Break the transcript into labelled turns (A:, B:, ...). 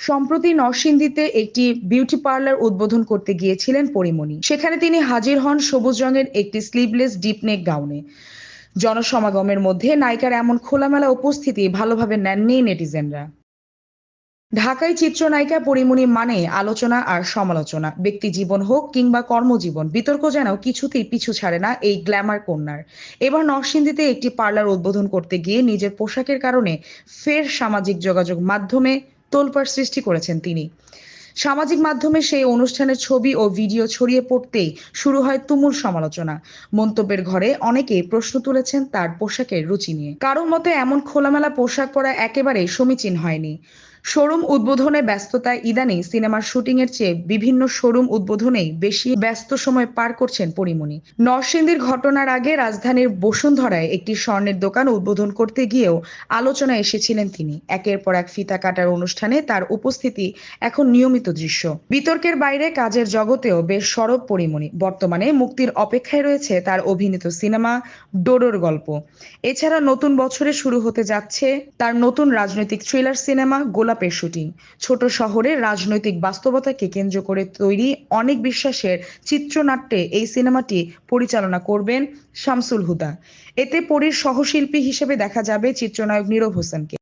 A: সম্প্রতি নরসিংদীতে একটি বিউটি পার্লার উদ্বোধন করতে গিয়েছিলেন পরীমণি। সেখানে তিনি হাজির হন সবুজ রঙের একটি স্লিভলেস ডিপ নেক গাউনে। জনসমাগমের মধ্যে নায়িকার এমন খোলামেলা উপস্থিতি ভালোভাবে নেননি নেটিজেনরা। ঢাকায় চিত্রনায়িকা পরীমণি মানে আলোচনা আর সমালোচনা। ব্যক্তি জীবন হোক কিংবা কর্মজীবন, বিতর্ক যেন কিছুতেই পিছু ছাড়ে না এই গ্ল্যামার কন্যার। এবার নরসিংদীতে একটি পার্লার উদ্বোধন করতে গিয়ে নিজের পোশাকের কারণে ফের সামাজিক যোগাযোগ মাধ্যমে তোলপাড় সৃষ্টি করেছেন তিনি। সামাজিক মাধ্যমে সেই অনুষ্ঠানের ছবি ও ভিডিও ছড়িয়ে পড়তেই শুরু হয় তুমুল সমালোচনা। মন্তব্যের ঘরে অনেকেই প্রশ্ন তুলেছেন তার পোশাকের রুচি নিয়ে। কারো মতে এমন খোলামেলা পোশাক পরা একেবারেই সমীচীন হয়নি। শোরুম উদ্বোধনে ব্যস্ততায় ইদানিং সিনেমার শুটিংয়ের চেয়ে বিভিন্ন শোরুম উদ্বোধনেই বেশি ব্যস্ত সময় পার করছেন পরীমণি। নরসিংদীর ঘটনার আগে রাজধানীর বসুন্ধরায় একটি স্বর্ণের দোকান উদ্বোধন করতে গিয়েও আলোচনায় এসেছিলেন তিনি। একের পর এক ফিতা কাটার অনুষ্ঠানে তার উপস্থিতি এখন নিয়মিত দৃশ্য। বিতর্কের বাইরে কাজের জগতেও বেশ সরব পরীমণি। বর্তমানে মুক্তির অপেক্ষায় রয়েছে তার অভিনীত সিনেমা ডোডোর গল্প। এছাড়া নতুন বছরে শুরু হতে যাচ্ছে তার নতুন রাজনৈতিক থ্রিলার সিনেমা গোলাপের শুটিং। ছোট শহরের রাজনৈতিক বাস্তবতাকে কেন্দ্র করে তৈরি অনেক বিশ্বাসের চিত্রনাট্যে এই সিনেমাটি পরিচালনা করবেন শামসুল হুদা। এতে পরীর সহশিল্পী হিসেবে দেখা যাবে চিত্রনায়ক নীরব হোসেনকে।